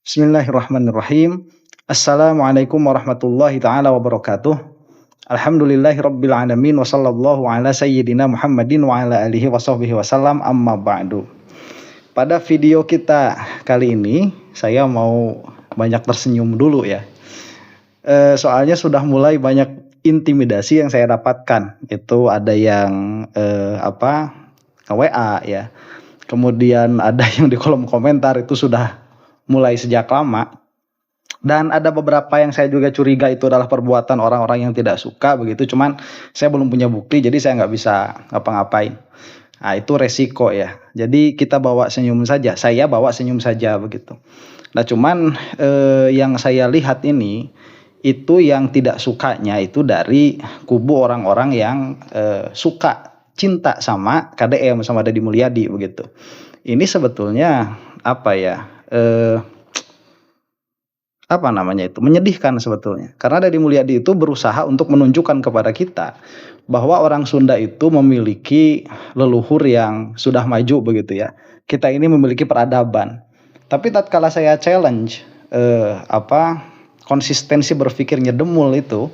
Bismillahirrahmanirrahim. Assalamualaikum warahmatullahi taala wabarakatuh. Alhamdulillahirabbil alamin wa sallallahu ala sayyidina Muhammadin wa ala alihi washabbihi wasallam amma ba'du. Pada video kita kali ini saya mau banyak tersenyum dulu ya. Soalnya sudah mulai banyak intimidasi yang saya dapatkan. Itu ada yang WA ya. Kemudian ada yang di kolom komentar itu sudah mulai sejak lama, dan ada beberapa yang saya juga curiga itu adalah perbuatan orang-orang yang tidak suka begitu, cuman saya belum punya bukti jadi saya nggak bisa ngapa-ngapain. Nah itu resiko ya, jadi kita bawa senyum saja, saya bawa senyum saja begitu. Nah cuman yang saya lihat ini itu yang tidak sukanya itu dari kubu orang-orang yang suka cinta sama KDM, sama Deddy Mulyadi begitu. Ini sebetulnya menyedihkan sebetulnya, karena Deddy Mulyadi itu berusaha untuk menunjukkan kepada kita bahwa orang Sunda itu memiliki leluhur yang sudah maju begitu ya. Kita ini memiliki peradaban. Tapi tatkala saya challenge konsistensi berpikirnya Demul itu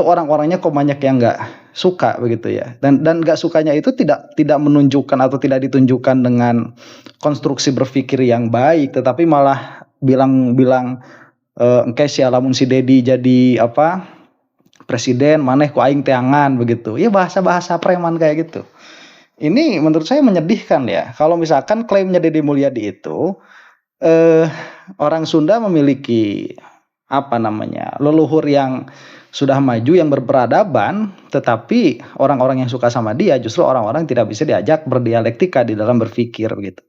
orang-orangnya kok banyak yang nggak suka begitu ya, dan nggak sukanya itu tidak menunjukkan atau tidak ditunjukkan dengan konstruksi berpikir yang baik, tetapi malah bilang engke si alamun si Dedi jadi presiden maneh ku aing teangan begitu ya, bahasa preman kayak gitu. Ini menurut saya menyedihkan ya, kalau misalkan klaimnya Deddy Mulyadi itu orang Sunda memiliki leluhur yang sudah maju, yang berperadaban, tetapi orang-orang yang suka sama dia justru orang-orang tidak bisa diajak berdialektika di dalam berpikir gitu.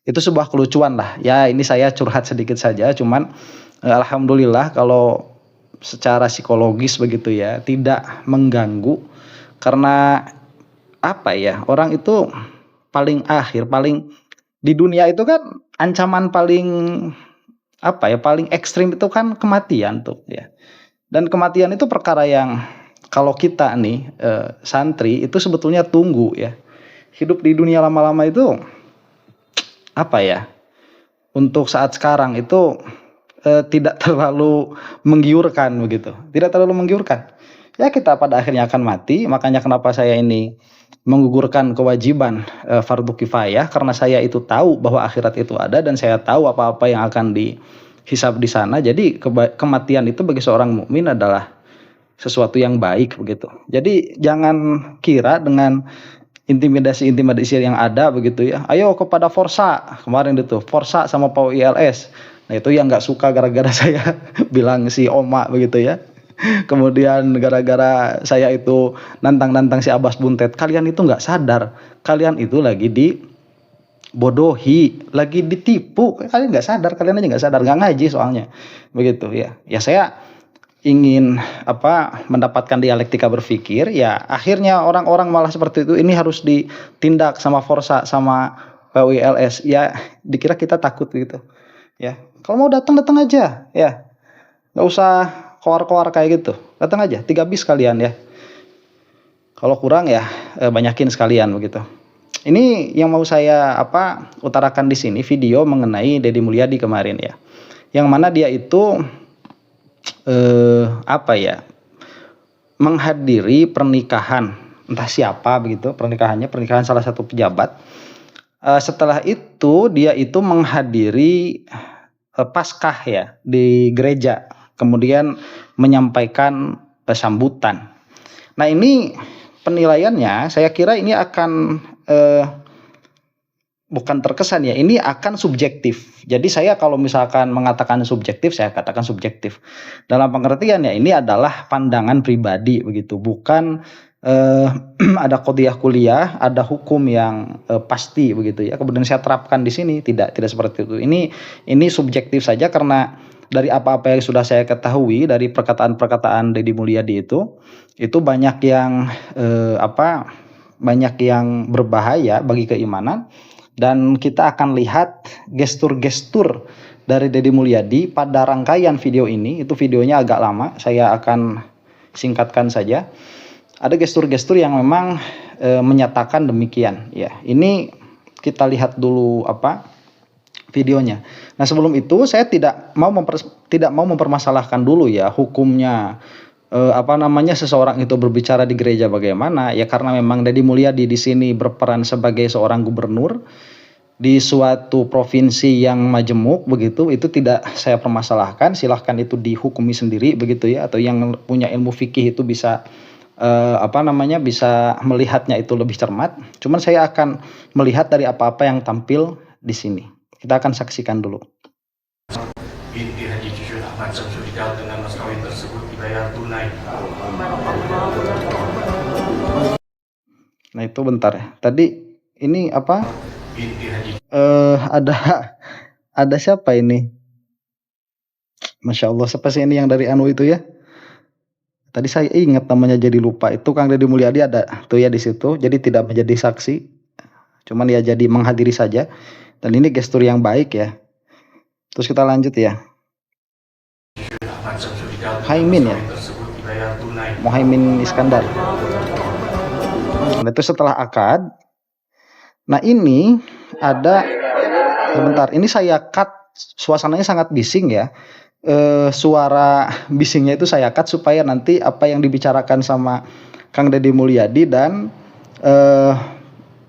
Itu sebuah kelucuan lah ya. Ini saya curhat sedikit saja, cuman alhamdulillah kalau secara psikologis begitu ya tidak mengganggu, karena orang itu paling di dunia itu kan ancaman paling paling ekstrim itu kan kematian tuh ya. Dan kematian itu perkara yang kalau kita nih santri itu sebetulnya tunggu ya. Hidup di dunia lama-lama itu untuk saat sekarang itu tidak terlalu menggiurkan begitu. Tidak terlalu menggiurkan. Ya kita pada akhirnya akan mati, makanya kenapa saya ini menggugurkan kewajiban fardu kifayah, karena saya itu tahu bahwa akhirat itu ada dan saya tahu apa-apa yang akan dihisab di sana. Jadi kematian itu bagi seorang mukmin adalah sesuatu yang baik begitu. Jadi jangan kira dengan intimidasi yang ada begitu ya, ayo kepada Forsa kemarin itu, Forsa sama Pau ILS. Nah itu yang nggak suka gara-gara saya bilang si Oma begitu ya. Kemudian gara-gara saya itu nantang si Abbas Buntet, kalian itu nggak sadar, kalian itu lagi dibodohi, lagi ditipu, kalian nggak sadar, kalian aja nggak sadar, nggak ngaji soalnya, begitu ya. Ya saya ingin mendapatkan dialektika berpikir, ya akhirnya orang-orang malah seperti itu. Ini harus ditindak sama Forsa sama PWLS, ya dikira kita takut gitu, ya. Kalau mau datang aja, ya nggak usah koar-koar kayak gitu, datang aja 3 bis kalian ya. Kalau kurang ya banyakin sekalian begitu. Ini yang mau saya utarakan di sini, video mengenai Deddy Mulyadi kemarin ya, yang mana dia itu menghadiri pernikahan entah siapa begitu, pernikahan salah satu pejabat. Setelah itu dia itu menghadiri Paskah ya di gereja, kemudian menyampaikan sambutan. Nah ini penilaiannya saya kira ini akan bukan terkesan ya, ini akan subjektif. Jadi saya kalau misalkan mengatakan subjektif, saya katakan subjektif dalam pengertian ya ini adalah pandangan pribadi begitu, bukan ada qodiyah kuliah, ada hukum yang pasti begitu ya. Kemudian saya terapkan di sini, tidak seperti itu. Ini subjektif saja, karena dari apa-apa yang sudah saya ketahui dari perkataan Deddy Mulyadi itu banyak yang banyak yang berbahaya bagi keimanan, dan kita akan lihat gestur-gestur dari Deddy Mulyadi pada rangkaian video ini. Itu videonya agak lama, saya akan singkatkan saja. Ada gestur-gestur yang memang menyatakan demikian ya. Ini kita lihat dulu videonya. Nah, sebelum itu saya tidak mau mempermasalahkan dulu ya hukumnya, seseorang itu berbicara di gereja bagaimana, ya karena memang Deddy Mulyadi di sini berperan sebagai seorang gubernur di suatu provinsi yang majemuk begitu, itu tidak saya permasalahkan, silahkan itu dihukumi sendiri begitu ya, atau yang punya ilmu fikih itu bisa bisa melihatnya itu lebih cermat. Cuman saya akan melihat dari apa-apa yang tampil di sini. Kita akan saksikan dulu. Binti Haji Cucun Ahmad Syamsuddin dengan mas kawin tersebut dibayar tunai. Nah, itu bentar ya. Tadi ini apa? Binti Haji Ada siapa ini? Masya Allah, siapa sih ini yang dari Anu itu ya? Tadi saya ingat namanya jadi lupa. Itu Kang Deddy Mulyadi ada tuh ya di situ. Jadi tidak menjadi saksi, cuman ya jadi menghadiri saja. Dan ini gestur yang baik ya. Terus kita lanjut ya. Ahmad Syamsuddin Muhaimin ya. tersebut dibayar tunai. Muhaimin Iskandar. Nah, itu setelah akad. Nah, ini ada sebentar. Ini saya cut, suasananya sangat bising ya. Suara bisingnya itu saya cut supaya nanti apa yang dibicarakan sama Kang Deddy Mulyadi dan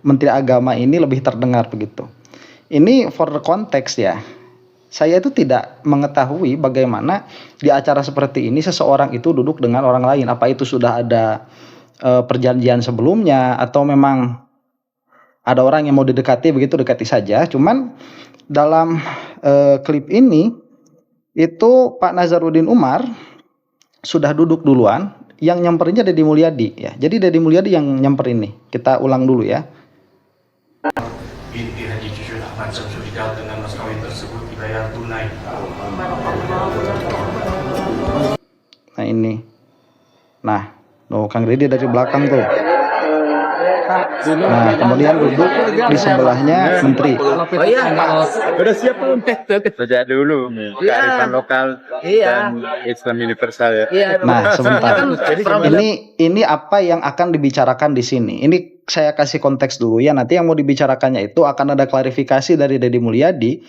Menteri Agama ini lebih terdengar begitu. Ini for the context ya. Saya itu tidak mengetahui bagaimana di acara seperti ini seseorang itu duduk dengan orang lain. Apa itu sudah ada perjanjian sebelumnya atau memang ada orang yang mau didekati begitu, dekati saja. Cuman dalam klip ini itu Pak Nazarudin Umar sudah duduk duluan, yang nyampernya Deddy Mulyadi ya. Jadi Deddy Mulyadi yang nyamper ini. Kita ulang dulu ya. Binti Haji Cucun Ahmad Syamsuddin dengan mas kawin tersebut dibayar tunai. Nah, ini. Nah, Kang Deddy dari belakang tuh. Nah, kemudian duduk di sebelahnya Menteri. Oh iya, Udah siap belum? Sejak dulu kearifan lokal dan Islam universal ya. iya. Nah, sebentar. Ini apa yang akan dibicarakan di sini. Ini saya kasih konteks dulu ya. Nanti yang mau dibicarakannya itu akan ada klarifikasi dari Deddy Mulyadi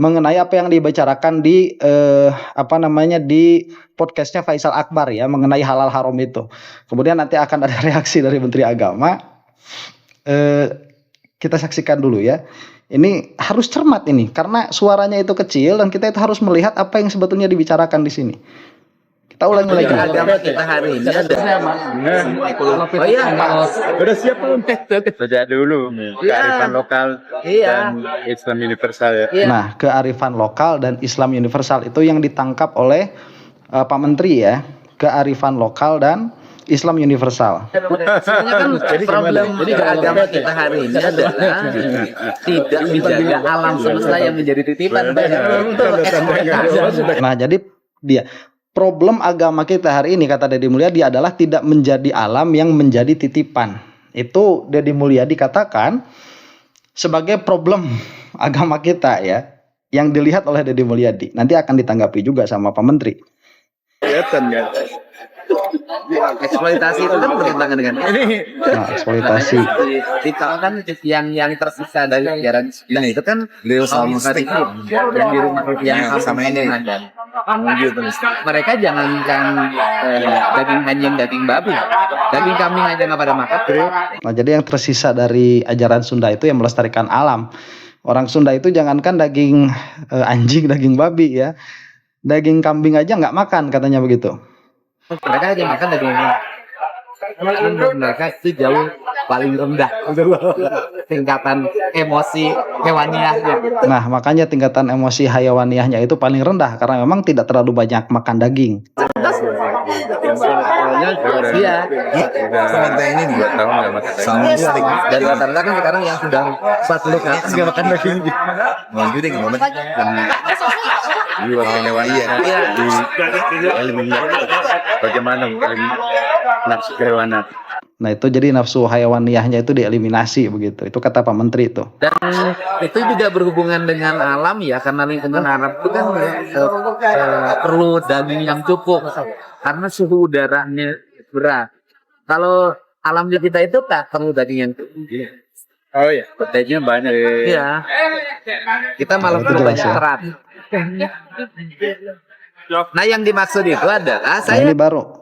mengenai apa yang dibicarakan di di podcastnya Faisal Akbar ya, mengenai halal haram itu. Kemudian nanti akan ada reaksi dari Menteri Agama. Kita saksikan dulu ya. Ini harus cermat ini karena suaranya itu kecil dan kita itu harus melihat apa yang sebetulnya dibicarakan di sini. Kita ulangi lagi. Agama kita hari ini adalah oh iya, Udah siap belum? Sejak dulu kearifan lokal dan Islam universal ya. Nah, kearifan lokal dan Islam universal itu yang ditangkap oleh Pak Menteri ya. Kearifan lokal dan Islam universal. sebenarnya kan problem agama kita hari ini adalah tidak menjaga alam semesta yang menjadi titipan. Nah, jadi dia problem agama kita hari ini kata Deddy Mulyadi adalah tidak menjadi alam yang menjadi titipan. Itu Deddy Mulyadi katakan sebagai problem agama kita ya, yang dilihat oleh Deddy Mulyadi. Nanti akan ditanggapi juga sama Pak Menteri. Kelihatan kan? Eksploitasi itu kan bertentangan dengan Nah, eksploitasi. kita kan yang tersisa dari sejarah Islam itu kan beliau sama yang di rumah yang sama ini mereka jangankan daging anjing, daging babi, daging kambing aja nggak pada makan. Nah, jadi yang tersisa dari ajaran Sunda itu yang melestarikan alam. Orang Sunda itu jangankan daging anjing, daging babi ya, daging kambing aja nggak makan katanya begitu. Mereka aja makan daging mereka itu jauh paling rendah tingkatan emosi hewaniahnya. Nah, makanya tingkatan emosi hayawaniahnya itu paling rendah karena memang tidak terlalu banyak makan daging. Iya. Sampai ini 2 tahun nggak makan daging. Dan rata-rata kan sekarang yang sudah 40 ke atas nggak makan daging. Lanjutin nggak makan. Di wakil hewan di eliminasi. Bagaimana nafsu kehewanan? Nah, itu jadi nafsu hayawaniahnya itu dieliminasi begitu. Itu kata Pak Menteri itu. Dan itu juga berhubungan dengan alam ya, karena lingkungan Arab itu kan perlu daging yang cukup karena suhu udaranya berat. Kalau alam di kita itu tak perlu daging yang cukup. Oh ya, kontennya banyak. Iya. Kita malah Itu perlu jelas banyak ya. serat. Nah, yang dimaksud itu adalah Nah, saya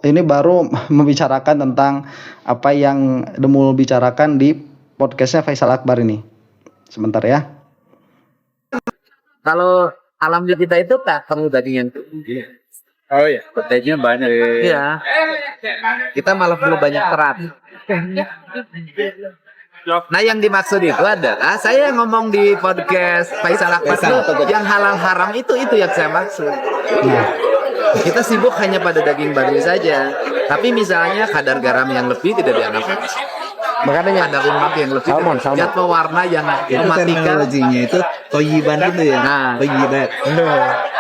ini baru membicarakan tentang apa yang Demul bicarakan di podcastnya Faisal Akbar ini. Sebentar ya. kalau alam kita itu tak perlu daging yang Oh ya, kontennya banyak. iya. Kita malah perlu banyak serat. Nah, yang dimaksud itu adalah saya ngomong di podcast Faisal Akbar itu yang halal haram itu yang saya maksud. Kita sibuk hanya pada daging babi saja. Tapi misalnya kadar garam yang lebih tidak dianggap. Makanya ada lemak yang lebih, zat pewarna yang mematikan. Terminologinya itu toyiban itu ya. Nah, Toyibat.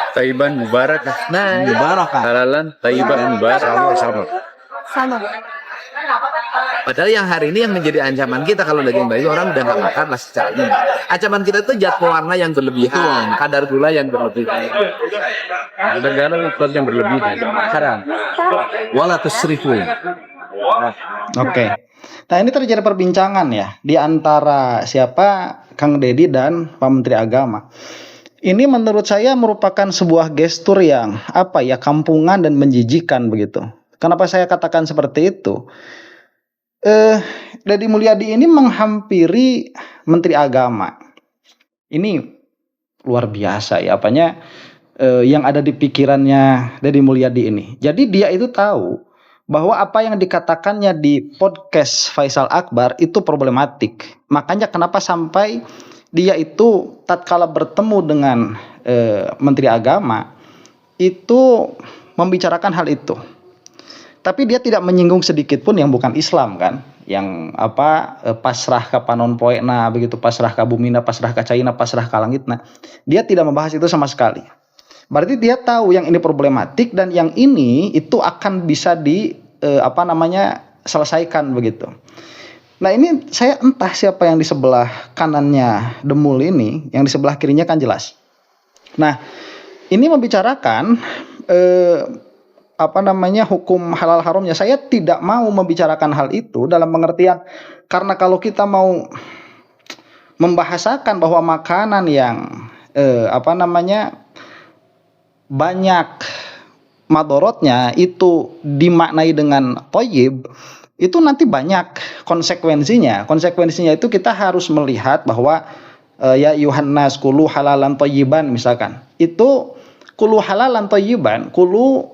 Taiban Mubarak. nah, Mubarak kan. Halalan Taiban Mubarak. Sama. padahal yang hari ini yang menjadi ancaman kita kalau daging babi orang udah nggak makan lah secaranya. Ancaman kita itu zat pewarna yang berlebihan, kadar gula yang berlebihan. Negara ikut yang berlebihan. Haram. Wala tusrifu. Oke. Nah, ini terjadi perbincangan ya di antara siapa Kang Deddy dan Pak Menteri Agama. Ini menurut saya merupakan sebuah gestur yang kampungan dan menjijikan begitu. Kenapa saya katakan seperti itu? Deddy Mulyadi ini menghampiri Menteri Agama. Ini luar biasa ya, yang ada di pikirannya Deddy Mulyadi ini. Jadi dia itu tahu bahwa apa yang dikatakannya di podcast Faisal Akbar itu problematik. Makanya kenapa sampai dia itu tatkala bertemu dengan Menteri Agama itu membicarakan hal itu. Tapi dia tidak menyinggung sedikit pun yang bukan Islam kan, yang pasrah ka panon poekna begitu, pasrah ka bumina, pasrah ka caina, pasrah ka langitna. Dia tidak membahas itu sama sekali. Berarti dia tahu yang ini problematik dan yang ini itu akan bisa selesaikan begitu. Nah, ini saya entah siapa yang di sebelah kanannya Demul ini, yang di sebelah kirinya kan jelas. Nah, ini membicarakan hukum halal haramnya. Saya tidak mau membicarakan hal itu dalam pengertian karena kalau kita mau membahasakan bahwa makanan yang banyak madorotnya itu dimaknai dengan thayyib, itu nanti banyak konsekuensinya. Konsekuensinya itu kita harus melihat bahwa ya yuhannas kulu halalan thayyiban misalkan. Itu kulu halalan thayyiban, kulu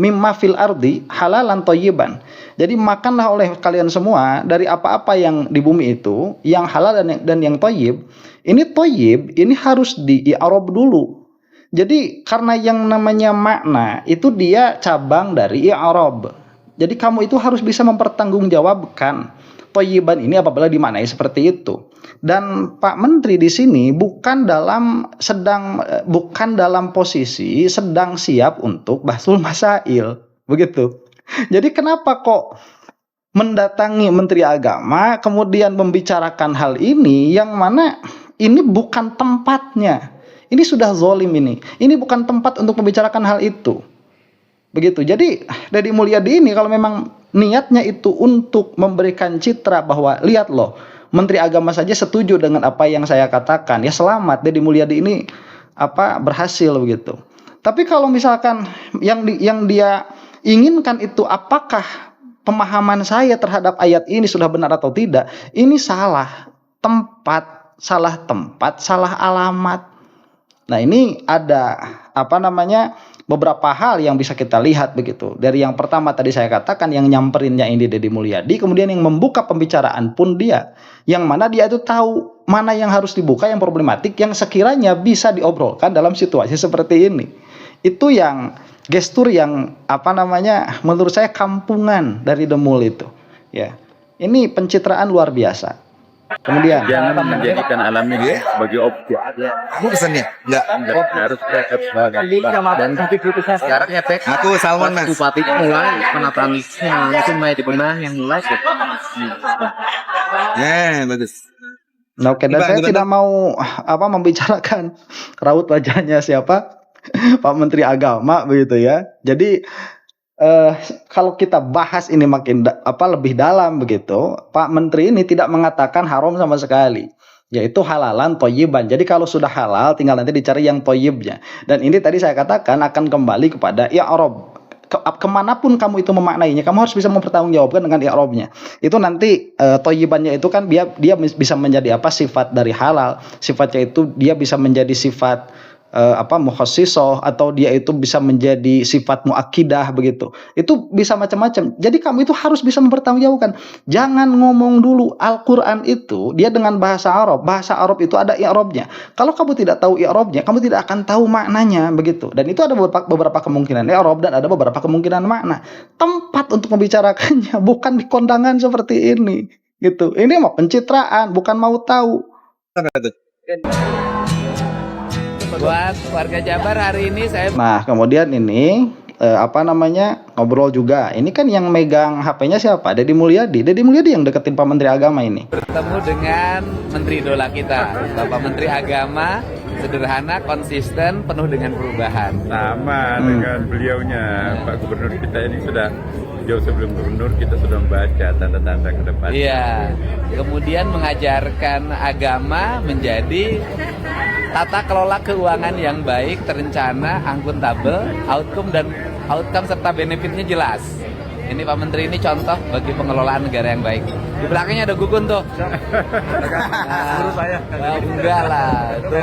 mimma fil ardi halalan thayyiban. Jadi makanlah oleh kalian semua dari apa-apa yang di bumi itu, yang halal dan yang thayyib. Ini thayyib, ini harus di-i'rab dulu. Jadi karena yang namanya makna itu dia cabang dari i'rab. Jadi kamu itu harus bisa mempertanggungjawabkan thayyiban ini apabila dimaknai seperti itu. Dan Pak Menteri di sini bukan dalam posisi sedang siap untuk bahsul masail, begitu. Jadi kenapa kok mendatangi Menteri Agama kemudian membicarakan hal ini yang mana ini bukan tempatnya. Ini sudah zolim ini. Ini bukan tempat untuk membicarakan hal itu. Begitu. Jadi Deddy Mulyadi ini kalau memang niatnya itu untuk memberikan citra bahwa lihat loh, Menteri Agama saja setuju dengan apa yang saya katakan. Ya selamat, Deddy Mulyadi ini berhasil begitu. Tapi kalau misalkan yang dia inginkan itu apakah pemahaman saya terhadap ayat ini sudah benar atau tidak? Ini salah tempat, salah alamat. Nah, ini ada beberapa hal yang bisa kita lihat begitu. Dari yang pertama tadi saya katakan yang nyamperinnya ini Deddy Mulyadi, kemudian yang membuka pembicaraan pun dia. Yang mana dia itu tahu mana yang harus dibuka, yang problematik, yang sekiranya bisa diobrolkan dalam situasi seperti ini. Itu yang gestur yang menurut saya kampungan dari Demul itu. Ya. Ini pencitraan luar biasa. Kemudian Jangan menjadikan alam ini sebagai objek. Aku pesannya? Enggak. Harus dan tapi kritisnya sekarang efek Aku Salman, Mas. Bupati mulai penataan itu mulai dibenahi yang mulai. Bagus. Nah, oke, dan saya Gimana? tidak mau membicarakan raut wajahnya siapa Pak Menteri Agama begitu ya. Jadi eh, kalau kita bahas ini makin lebih dalam begitu, Pak Menteri ini tidak mengatakan haram sama sekali, yaitu halalan toyiban. Jadi kalau sudah halal, tinggal nanti dicari yang toyibnya. Dan ini tadi saya katakan akan kembali kepada i'rab. Kemanapun kamu itu memaknainya, kamu harus bisa mempertanggungjawabkan dengan i'rabnya. Itu nanti toyibannya itu kan dia bisa menjadi apa, sifat dari halal. Sifatnya itu dia bisa menjadi sifat mukhassisah, atau dia itu bisa menjadi sifat muakkidah begitu. Itu bisa macam-macam. Jadi kamu itu harus bisa mempertanggungjawabkan. Jangan ngomong dulu Al-Qur'an itu dia dengan bahasa Arab. Bahasa Arab itu ada i'rabnya. Kalau kamu tidak tahu i'rabnya, kamu tidak akan tahu maknanya begitu. Dan itu ada beberapa kemungkinan i'rab dan ada beberapa kemungkinan makna. Tempat untuk membicarakannya bukan di kondangan seperti ini gitu. Ini mau pencitraan, bukan mau tahu. Buat warga Jabar hari ini saya Nah, kemudian ini ngobrol juga. Ini kan yang megang HP-nya siapa? Deddy Mulyadi. Deddy Mulyadi yang deketin Pak Menteri Agama ini. bertemu dengan Menteri Idola kita, Bapak Menteri Agama, sederhana, konsisten, penuh dengan perubahan. Sama dengan beliaunya, Pak Gubernur kita ini sudah jauh sebelum gubernur kita sudah membaca tanda-tanda ke depan. Iya, kemudian mengajarkan agama menjadi tata kelola keuangan yang baik, terencana, akuntabel, outcome serta benefitnya jelas. Ini Pak Menteri ini contoh bagi pengelolaan negara yang baik. Di belakangnya ada Gugun tuh. Enggak lah, itu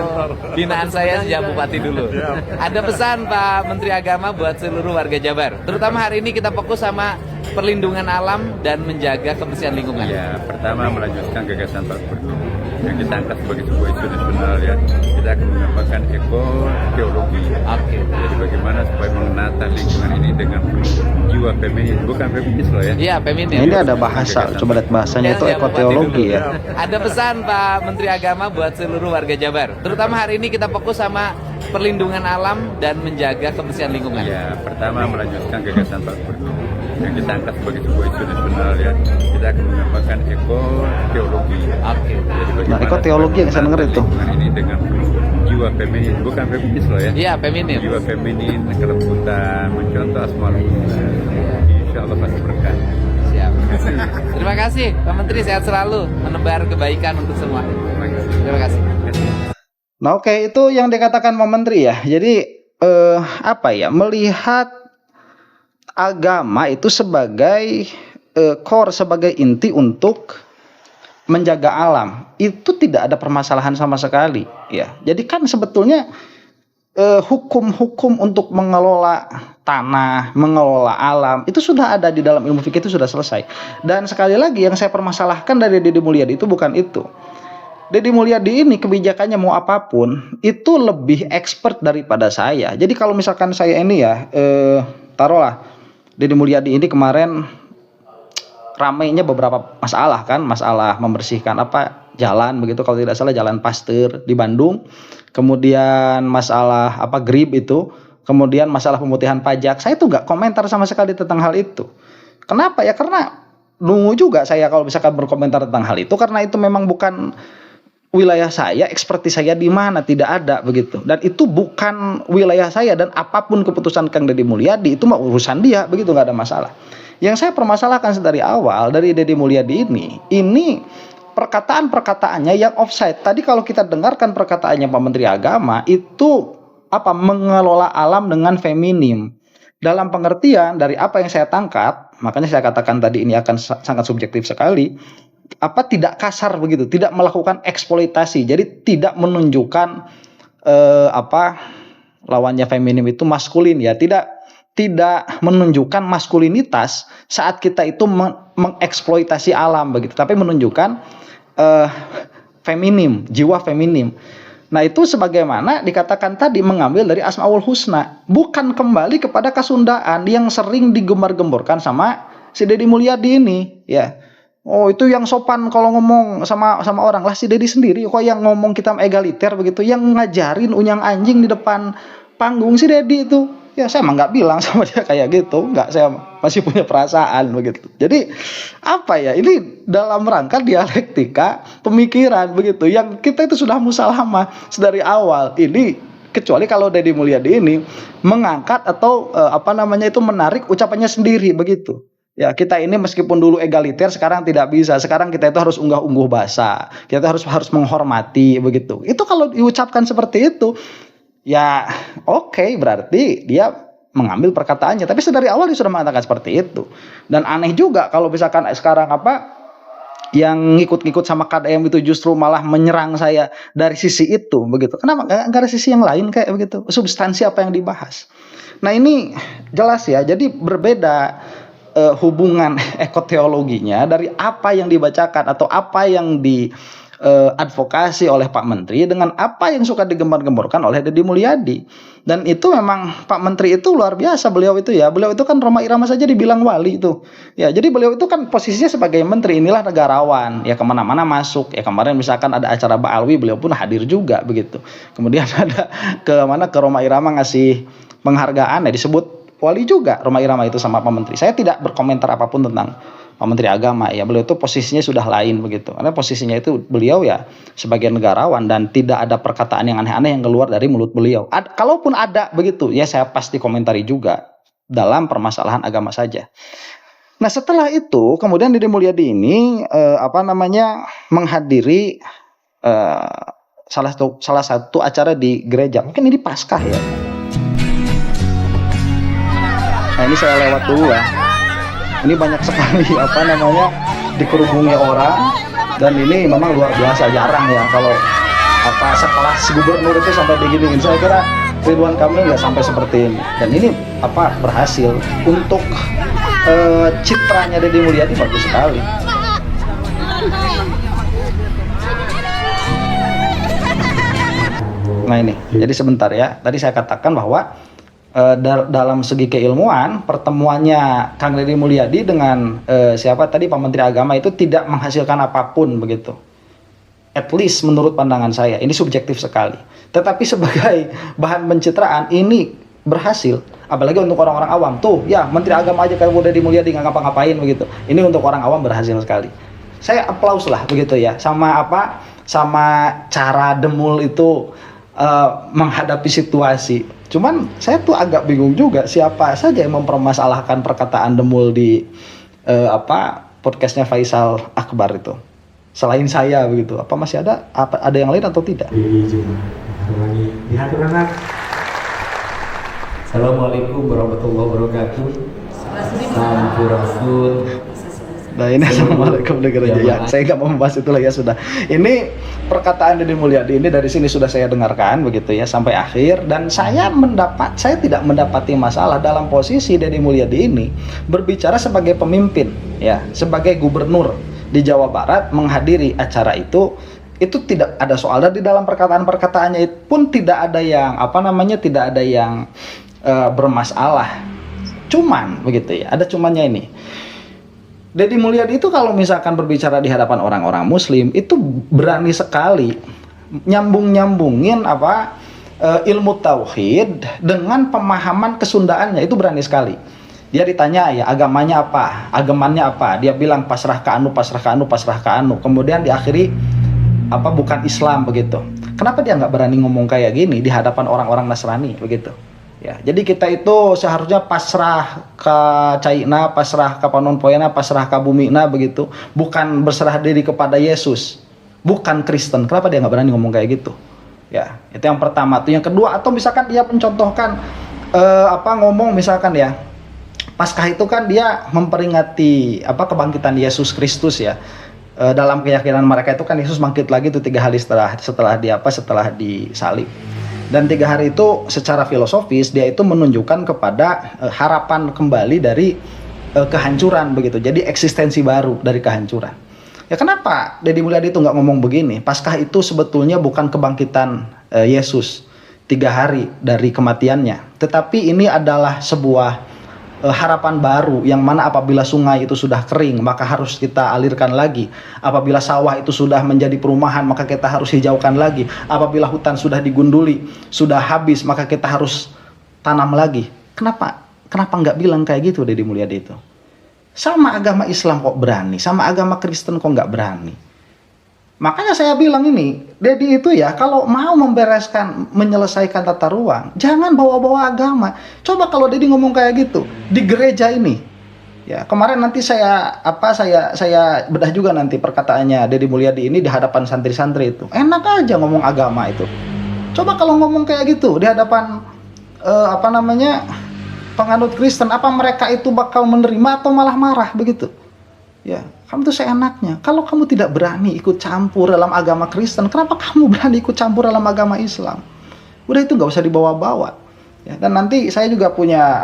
binaan saya sejak bupati dulu. Ada pesan Pak Menteri Agama buat seluruh warga Jabar. Terutama hari ini kita fokus sama perlindungan alam dan menjaga kebersihan lingkungan. Ya, pertama melanjutkan gagasan Pak Gubernur yang kita angkat sebagai sebuah isu nasional ya. Kita akan mengembangkan ekoteologi. Oke. Jadi bagaimana supaya menata lingkungan ini dengan jiwa feminis, bukan feminis loh ya. Iya, feminis. Nah, ini ada bahasa, coba lihat bahasanya itu ekoteologi ya. Ada pesan Pak Menteri Agama buat seluruh warga Jabar. Terutama hari ini kita fokus sama perlindungan alam dan menjaga kebersihan lingkungan. Ya, pertama melanjutkan gagasan Pak Gubernur yang kita angkat sebagai sebuah isu nasional ya. Kita akan mengembangkan ekoteologi. Oke. Jadi bagaimana Nah, ekoteologi yang saya dengar itu. lingkungan ini dengan jiwa feminis, bukan feminis loh ya. Iya, feminis. Jiwa feminin, kelembutan, mencontoh Asmaul Husna. Insya Allah pasti berkah. Siap. Terima kasih Pak Menteri, sehat selalu, menebar kebaikan untuk semua. Terima kasih. Nah, oke, itu yang dikatakan Pak Menteri ya. Jadi melihat agama itu sebagai core, sebagai inti untuk menjaga alam, itu tidak ada permasalahan sama sekali ya. Jadi kan sebetulnya hukum-hukum untuk mengelola tanah, mengelola alam itu sudah ada di dalam ilmu fikih, itu sudah selesai. Dan sekali lagi yang saya permasalahkan dari Deddy Mulyadi itu bukan itu. Deddy Mulyadi ini kebijakannya mau apapun itu lebih expert daripada saya. Jadi kalau misalkan saya ini ya taruhlah Deddy Mulyadi ini kemarin ramainya beberapa masalah kan, masalah membersihkan jalan begitu, kalau tidak salah jalan Pasteur di Bandung, kemudian masalah GRIB itu, kemudian masalah pemutihan pajak. Saya tuh nggak komentar sama sekali tentang hal itu. Kenapa ya? Karena nunggu juga saya kalau misalkan berkomentar tentang hal itu, karena itu memang bukan wilayah saya, ekspertis saya di mana, tidak ada begitu. Dan itu bukan wilayah saya, dan apapun keputusan Kang Deddy Mulyadi itu mah urusan dia begitu, nggak ada masalah. Yang saya permasalahkan dari awal dari Deddy Mulyadi ini perkataan-perkataannya yang offside. Tadi kalau kita dengarkan perkataannya Pak Menteri Agama itu mengelola alam dengan feminim. Dalam pengertian dari apa yang saya tangkap, makanya saya katakan tadi ini akan sangat subjektif sekali. Tidak kasar begitu, tidak melakukan eksploitasi. Jadi tidak menunjukkan lawannya feminim itu maskulin ya, tidak menunjukkan maskulinitas saat kita itu mengeksploitasi alam begitu, tapi menunjukkan feminim, jiwa feminim. Nah, itu sebagaimana dikatakan tadi mengambil dari Asmaul Husna, bukan kembali kepada kesundaan yang sering digembar-gemborkan sama si Deddy Mulyadi ini ya. Oh, itu yang sopan kalau ngomong sama orang lah, si Deddy sendiri kok yang ngomong kita egaliter begitu, yang ngajarin unyang anjing di depan panggung si Deddy itu. Ya saya emang nggak bilang sama dia kayak gitu, nggak, saya masih punya perasaan begitu. Jadi ini dalam rangka dialektika pemikiran begitu, yang kita itu sudah musalahah dari awal. Ini Kecuali kalau Deddy Mulyadi ini mengangkat atau menarik ucapannya sendiri begitu. Ya, kita ini meskipun dulu egaliter sekarang tidak bisa. Sekarang kita itu harus unggah-ungguh bahasa. Kita harus menghormati begitu. Itu kalau diucapkan seperti itu, ya oke, berarti dia mengambil perkataannya. Tapi sedari awal dia sudah mengatakan seperti itu. Dan aneh juga kalau misalkan sekarang yang ngikut-ngikut sama KDM itu justru malah menyerang saya dari sisi itu begitu. Kenapa nggak ada sisi yang lain kayak begitu? Substansi apa yang dibahas? Nah ini jelas ya. Jadi berbeda hubungan ekoteologinya dari apa yang dibacakan atau apa yang diadvokasi oleh Pak Menteri dengan apa yang suka digembar-gemborkan oleh Deddy Mulyadi. Dan itu memang Pak Menteri itu luar biasa beliau itu ya. Beliau itu kan Rhoma Irama saja dibilang wali itu. Ya, jadi beliau itu kan posisinya sebagai menteri, inilah negarawan. Ya kemana-mana masuk. Ya kemarin misalkan ada acara Ba'alwi, beliau pun hadir juga begitu. Kemudian ada ke Rhoma Irama ngasih penghargaan, ya disebut wali juga Rhoma Irama itu sama Pak Menteri. Saya tidak berkomentar apapun tentang Pak Menteri Agama ya, beliau itu posisinya sudah lain begitu. Karena posisinya itu beliau ya sebagai negarawan dan tidak ada perkataan yang aneh-aneh yang keluar dari mulut beliau. Kalaupun ada begitu ya saya pasti komentari juga dalam permasalahan agama saja. Nah setelah itu kemudian Deddy Mulyadi ini menghadiri salah satu acara di gereja. Mungkin ini Paskah ya. Nah ini saya lewat dulu ya. Ini banyak sekali dikerubungi orang dan ini memang luar biasa, jarang ya kalau sekelas gubernur itu sampai begini. Saya kira Ridwan Kamil nggak sampai seperti ini. Dan ini berhasil untuk citranya Deddy Mulyadi bagus sekali. Nah ini, jadi sebentar ya. Tadi saya katakan bahwa dalam segi keilmuan pertemuannya Kang Deddy Mulyadi dengan Pak Menteri Agama itu tidak menghasilkan apapun begitu. At least menurut pandangan saya, ini subjektif sekali. Tetapi sebagai bahan pencitraan ini berhasil, apalagi untuk orang-orang awam. Tuh, ya Menteri Agama aja kayak Deddy Mulyadi nggak ngapa-ngapain begitu. Ini untuk orang awam berhasil sekali. Saya applause lah begitu ya, sama cara Demul itu menghadapi situasi. Cuman saya tuh agak bingung juga siapa saja yang mempermasalahkan perkataan Demul di podcastnya Faisal Akbar itu. Selain saya begitu. Apa masih ada yang lain atau tidak? Assalamualaikum warahmatullahi wabarakatuh. Sampurasun. Nah ini Assalamualaikum negara ya. Saya nggak mau membahas itu lah ya sudah. Ini perkataan Deddy Mulyadi ini dari sini sudah saya dengarkan begitu ya sampai akhir dan saya tidak mendapati masalah dalam posisi Deddy Mulyadi ini berbicara sebagai pemimpin ya, sebagai gubernur di Jawa Barat menghadiri acara itu tidak ada soal. Dan di dalam perkataan-perkataannya pun tidak ada yang bermasalah. Cuman begitu ya, ada cumannya ini. Deddy Mulyadi itu kalau misalkan berbicara di hadapan orang-orang muslim itu berani sekali nyambungin ilmu tauhid dengan pemahaman kesundaannya, itu berani sekali. Dia ditanya ya agamanya apa, agemannya apa, dia bilang pasrah ke anu. Kemudian diakhiri bukan Islam begitu. Kenapa dia nggak berani ngomong kayak gini di hadapan orang-orang Nasrani begitu? Ya, jadi kita itu seharusnya pasrah ke China, pasrah ke Panonpoena, pasrah ke Bumina begitu, bukan berserah diri kepada Yesus, bukan Kristen. Kenapa dia nggak berani ngomong kayak gitu? Ya, itu yang pertama. Itu yang kedua, atau misalkan dia mencontohkan ngomong misalkan ya, Paskah itu kan dia memperingati kebangkitan Yesus Kristus ya. Dalam keyakinan mereka itu kan Yesus bangkit lagi itu 3 hari setelah disalib. Dan 3 hari itu secara filosofis dia itu menunjukkan kepada harapan kembali dari kehancuran begitu. Jadi eksistensi baru dari kehancuran. Ya kenapa Deddy Mulyadi itu nggak ngomong begini? Paskah itu sebetulnya bukan kebangkitan Yesus 3 hari dari kematiannya. Tetapi ini adalah sebuah harapan baru yang mana apabila sungai itu sudah kering maka harus kita alirkan lagi. Apabila sawah itu sudah menjadi perumahan maka kita harus hijaukan lagi. Apabila hutan sudah digunduli, sudah habis maka kita harus tanam lagi. Kenapa nggak bilang kayak gitu Deddy Mulyadi itu? Sama agama Islam kok berani, sama agama Kristen kok nggak berani? Makanya saya bilang ini, Dedi itu ya kalau mau menyelesaikan tata ruang, jangan bawa-bawa agama. Coba kalau Dedi ngomong kayak gitu di gereja ini, ya kemarin nanti saya bedah juga nanti perkataannya Dedi Mulyadi ini di hadapan santri-santri itu, enak aja ngomong agama itu. Coba kalau ngomong kayak gitu di hadapan penganut Kristen, apa mereka itu bakal menerima atau malah marah begitu? Ya, kamu tuh seenaknya. Kalau kamu tidak berani ikut campur dalam agama Kristen, kenapa kamu berani ikut campur dalam agama Islam? Udah itu nggak usah dibawa-bawa. Ya, dan nanti saya juga punya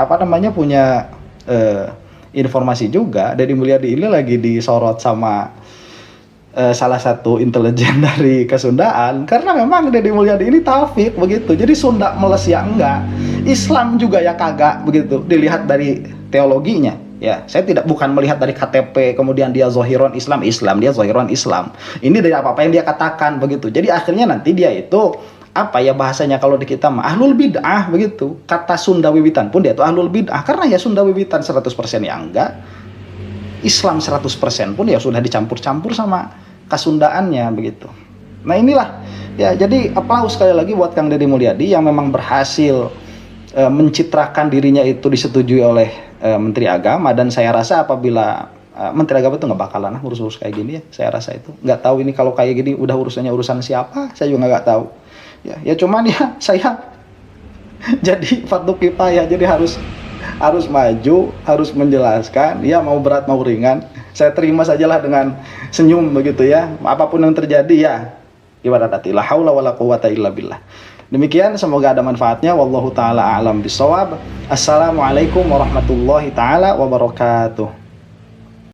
informasi juga. Dedi Mulyadi ini lagi disorot sama salah satu intelijen dari Kesundaan, karena memang Dedi Mulyadi ini talfik begitu. Jadi Sunda meles ya enggak, Islam juga ya kagak begitu. Dilihat dari teologinya. Ya, saya bukan melihat dari KTP kemudian dia zohiron Islam, dia zohiron Islam. Ini dari apa-apa yang dia katakan begitu. Jadi akhirnya nanti dia itu bahasanya kalau di kita mah ahlul bid'ah begitu. Kata Sunda wiwitan pun dia itu ahlul bid'ah, karena ya Sunda wiwitan 100% ya enggak. Islam 100% pun ya sudah dicampur-campur sama kesundaannya begitu. Nah, inilah ya, jadi aplaus sekali lagi buat Kang Dedi Mulyadi yang memang berhasil mencitrakan dirinya itu disetujui oleh Menteri Agama, dan saya rasa apabila Menteri Agama itu nggak bakalan urus-urus kayak gini ya, saya rasa itu nggak tahu ini kalau kayak gini udah urusan siapa, saya juga nggak tahu ya cuman ya saya jadi fardu kifayah, jadi harus maju, harus menjelaskan ya, mau berat mau ringan saya terima sajalah dengan senyum begitu ya, apapun yang terjadi ya ibarat la haula wala quwata illa billah. Demikian, semoga ada manfaatnya. Wallahu ta'ala a'lam bishawab. Assalamualaikum warahmatullahi ta'ala wabarakatuh.